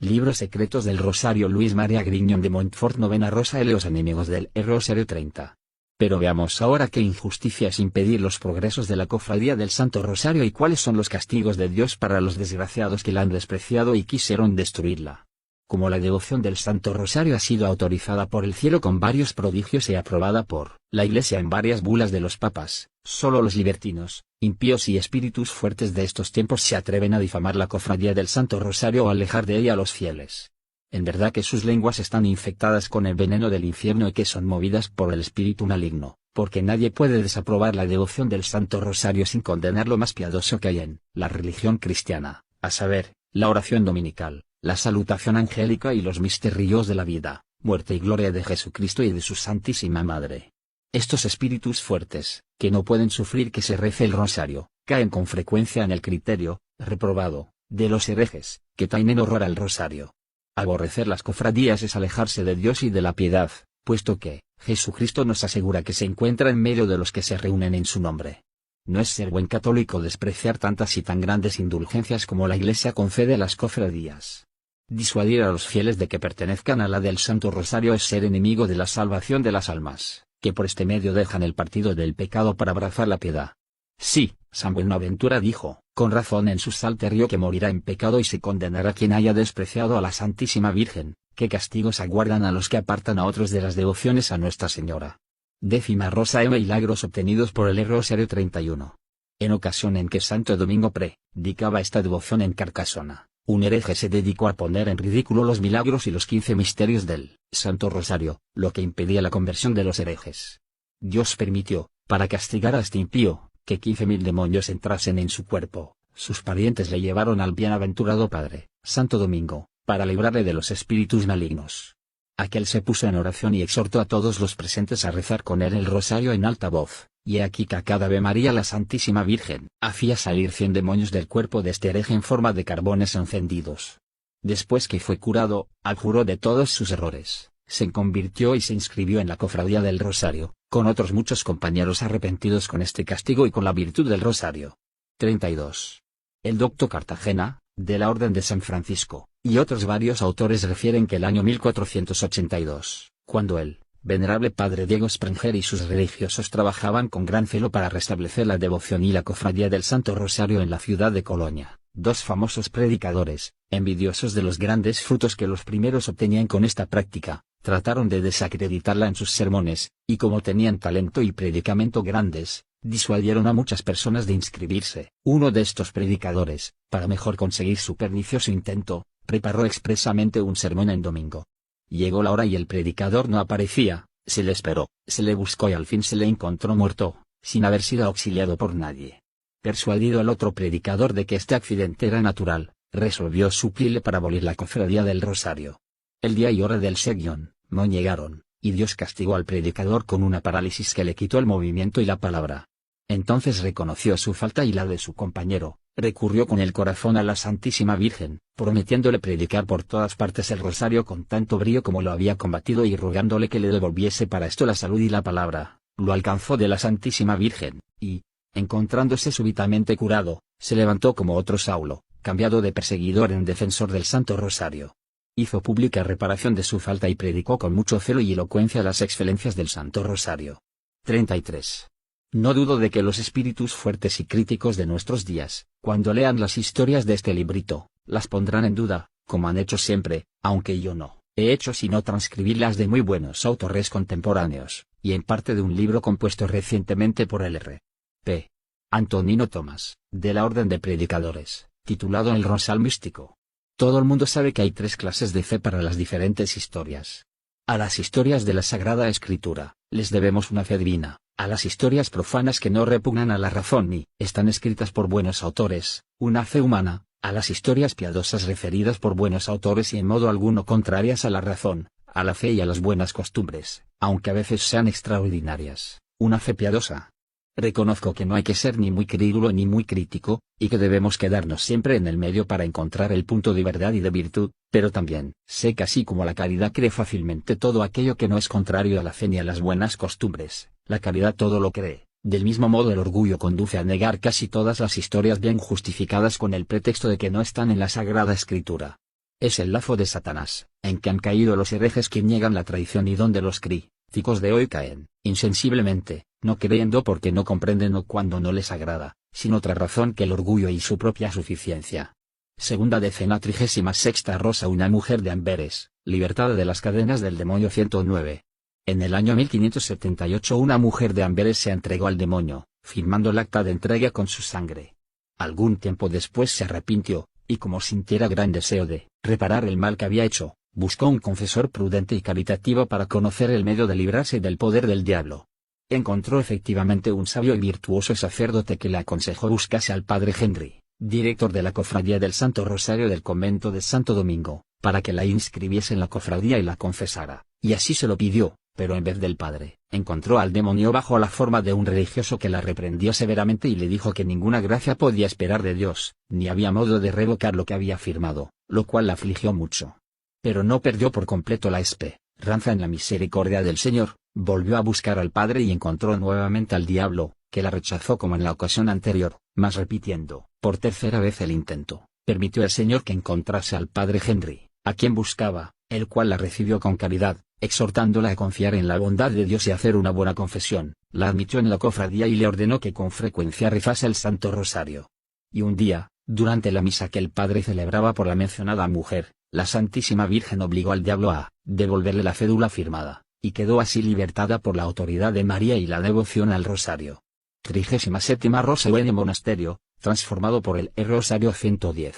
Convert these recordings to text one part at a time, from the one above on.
Libros secretos del Rosario. Luis María Grignon de Montfort. Novena Rosa. Los enemigos del Rosario. 30. Pero veamos ahora qué injusticia es impedir los progresos de la Cofradía del Santo Rosario y cuáles son los castigos de Dios para los desgraciados que la han despreciado y quisieron destruirla. Como la devoción del Santo Rosario ha sido autorizada por el cielo con varios prodigios y aprobada por la Iglesia en varias bulas de los papas, solo los libertinos, impíos y espíritus fuertes de estos tiempos se atreven a difamar la Cofradía del Santo Rosario o alejar de ella a los fieles. En verdad que sus lenguas están infectadas con el veneno del infierno y que son movidas por el espíritu maligno, porque nadie puede desaprobar la devoción del Santo Rosario sin condenar lo más piadoso que hay en la religión cristiana, a saber, la oración dominical, la salutación angélica y los misterios de la vida, muerte y gloria de Jesucristo y de su Santísima Madre. Estos espíritus fuertes, que no pueden sufrir que se rece el rosario, caen con frecuencia en el criterio, reprobado, de los herejes, que tienen horror al rosario. Aborrecer las cofradías es alejarse de Dios y de la piedad, puesto que Jesucristo nos asegura que se encuentra en medio de los que se reúnen en su nombre. No es ser buen católico despreciar tantas y tan grandes indulgencias como la Iglesia concede a las cofradías. Disuadir a los fieles de que pertenezcan a la del Santo Rosario es ser enemigo de la salvación de las almas, que por este medio dejan el partido del pecado para abrazar la piedad. Sí, San Buenaventura dijo, con razón en su Salterio, que morirá en pecado y se condenará quien haya despreciado a la Santísima Virgen, qué castigos aguardan a los que apartan a otros de las devociones a Nuestra Señora. Décima Rosa. Milagros obtenidos por el Rosario. 31. En ocasión en que Santo Domingo predicaba esta devoción en Carcasona, un hereje se dedicó a poner en ridículo los milagros y los 15 misterios del Santo Rosario, lo que impedía la conversión de los herejes. Dios permitió, para castigar a este impío, que 15.000 demonios entrasen en su cuerpo. Sus parientes le llevaron al bienaventurado padre, Santo Domingo, para librarle de los espíritus malignos. Aquel se puso en oración y exhortó a todos los presentes a rezar con él el rosario en alta voz, y aquí que a cada Ave María la Santísima Virgen hacía salir 100 demonios del cuerpo de este hereje en forma de carbones encendidos. Después que fue curado, abjuró de todos sus errores, se convirtió y se inscribió en la Cofradía del Rosario, con otros muchos compañeros arrepentidos con este castigo y con la virtud del rosario. 32. El doctor Cartagena, de la Orden de San Francisco, y otros varios autores refieren que el año 1482, cuando el venerable padre Diego Spranger y sus religiosos trabajaban con gran celo para restablecer la devoción y la cofradía del Santo Rosario en la ciudad de Colonia, dos famosos predicadores, envidiosos de los grandes frutos que los primeros obtenían con esta práctica, trataron de desacreditarla en sus sermones, y como tenían talento y predicamento grandes, disuadieron a muchas personas de inscribirse. Uno de estos predicadores, para mejor conseguir su pernicioso intento, preparó expresamente un sermón en domingo. Llegó la hora y el predicador no aparecía, se le esperó, se le buscó y al fin se le encontró muerto, sin haber sido auxiliado por nadie. Persuadido el otro predicador de que este accidente era natural, resolvió suplirle para abolir la cofradía del Rosario. El día y hora del segión no llegaron, y Dios castigó al predicador con una parálisis que le quitó el movimiento y la palabra. Entonces reconoció su falta y la de su compañero, recurrió con el corazón a la Santísima Virgen, prometiéndole predicar por todas partes el rosario con tanto brío como lo había combatido y rogándole que le devolviese para esto la salud y la palabra. Lo alcanzó de la Santísima Virgen, y, encontrándose súbitamente curado, se levantó como otro Saulo, cambiado de perseguidor en defensor del Santo Rosario. Hizo pública reparación de su falta y predicó con mucho celo y elocuencia las excelencias del Santo Rosario. 33. No dudo de que los espíritus fuertes y críticos de nuestros días, cuando lean las historias de este librito, las pondrán en duda, como han hecho siempre, aunque yo no he hecho sino transcribirlas de muy buenos autores contemporáneos, y en parte de un libro compuesto recientemente por el R.P. Antonino Tomás, de la Orden de Predicadores, titulado El Rosal Místico. Todo el mundo sabe que hay 3 clases de fe para las diferentes historias. A las historias de la Sagrada Escritura, les debemos una fe divina. A las historias profanas que no repugnan a la razón ni están escritas por buenos autores, una fe humana. A las historias piadosas referidas por buenos autores y en modo alguno contrarias a la razón, a la fe y a las buenas costumbres, aunque a veces sean extraordinarias, una fe piadosa. Reconozco que no hay que ser ni muy crédulo ni muy crítico, y que debemos quedarnos siempre en el medio para encontrar el punto de verdad y de virtud, pero también sé que así como la caridad cree fácilmente todo aquello que no es contrario a la fe ni a las buenas costumbres, la caridad todo lo cree. Del mismo modo el orgullo conduce a negar casi todas las historias bien justificadas con el pretexto de que no están en la Sagrada Escritura. Es el lazo de Satanás, en que han caído los herejes que niegan la tradición y donde los críticos de hoy caen, insensiblemente, no creyendo porque no comprenden o cuando no les agrada, sin otra razón que el orgullo y su propia suficiencia. Segunda decena 36ª Rosa, una mujer de Amberes, libertada de las cadenas del demonio. 109. En el año 1578 una mujer de Amberes se entregó al demonio, firmando el acta de entrega con su sangre. Algún tiempo después se arrepintió, y como sintiera gran deseo de reparar el mal que había hecho, buscó un confesor prudente y caritativo para conocer el medio de librarse del poder del diablo. Encontró efectivamente un sabio y virtuoso sacerdote que le aconsejó buscase al padre Henry, director de la cofradía del Santo Rosario del convento de Santo Domingo, para que la inscribiese en la cofradía y la confesara, y así se lo pidió, pero en vez del padre, encontró al demonio bajo la forma de un religioso que la reprendió severamente y le dijo que ninguna gracia podía esperar de Dios, ni había modo de revocar lo que había firmado, lo cual la afligió mucho. Pero no perdió por completo la esperanza en la misericordia del Señor, volvió a buscar al padre y encontró nuevamente al diablo, que la rechazó como en la ocasión anterior, mas repitiendo, por tercera vez el intento, permitió el Señor que encontrase al padre Henry, a quien buscaba, el cual la recibió con caridad, exhortándola a confiar en la bondad de Dios y hacer una buena confesión, la admitió en la cofradía y le ordenó que con frecuencia rezase el Santo Rosario. Y un día, durante la misa que el padre celebraba por la mencionada mujer, la Santísima Virgen obligó al diablo a devolverle la cédula firmada, y quedó así libertada por la autoridad de María y la devoción al Rosario. 37ª Rosa en monasterio, transformado por el Rosario. 110.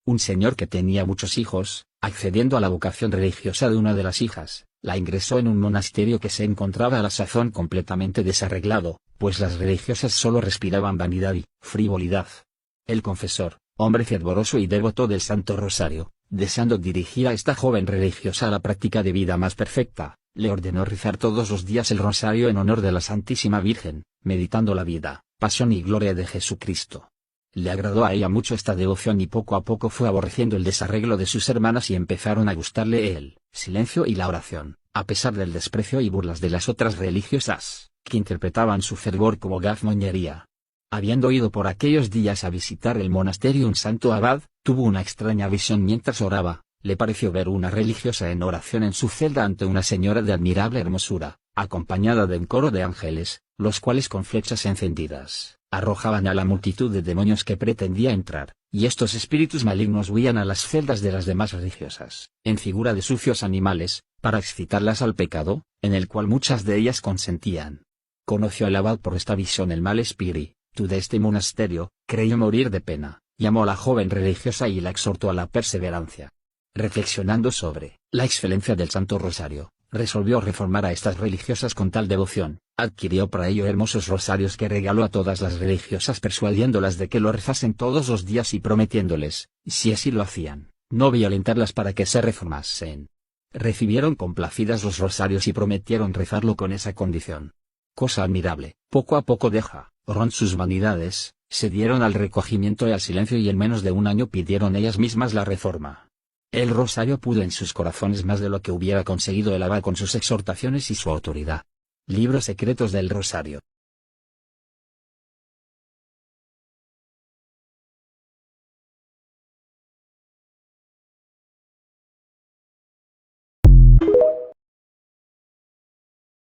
Un señor que tenía muchos hijos, accediendo a la vocación religiosa de una de las hijas, la ingresó en un monasterio que se encontraba a la sazón completamente desarreglado, pues las religiosas solo respiraban vanidad y frivolidad. El confesor, hombre fervoroso y devoto del Santo Rosario, deseando dirigir a esta joven religiosa a la práctica de vida más perfecta, le ordenó rezar todos los días el rosario en honor de la Santísima Virgen, meditando la vida, pasión y gloria de Jesucristo. Le agradó a ella mucho esta devoción y poco a poco fue aborreciendo el desarreglo de sus hermanas y empezaron a gustarle el silencio y la oración, a pesar del desprecio y burlas de las otras religiosas, que interpretaban su fervor como gazmoñería. Habiendo ido por aquellos días a visitar el monasterio un santo abad, tuvo una extraña visión mientras oraba. Le pareció ver una religiosa en oración en su celda ante una señora de admirable hermosura, acompañada de un coro de ángeles, los cuales con flechas encendidas, arrojaban a la multitud de demonios que pretendía entrar, y estos espíritus malignos huían a las celdas de las demás religiosas, en figura de sucios animales, para excitarlas al pecado, en el cual muchas de ellas consentían. Conoció el abad por esta visión el mal espíritu de este monasterio, creyó morir de pena, llamó a la joven religiosa y la exhortó a la perseverancia. Reflexionando sobre la excelencia del Santo Rosario, resolvió reformar a estas religiosas con tal devoción, adquirió para ello hermosos rosarios que regaló a todas las religiosas persuadiéndolas de que lo rezasen todos los días y prometiéndoles, si así lo hacían, no violentarlas para que se reformasen. Recibieron complacidas los rosarios y prometieron rezarlo con esa condición. Cosa admirable, poco a poco dejaron sus vanidades, se dieron al recogimiento y al silencio y en menos de un año pidieron ellas mismas la reforma. El rosario pudo en sus corazones más de lo que hubiera conseguido el abad con sus exhortaciones y su autoridad. Libros secretos del Rosario.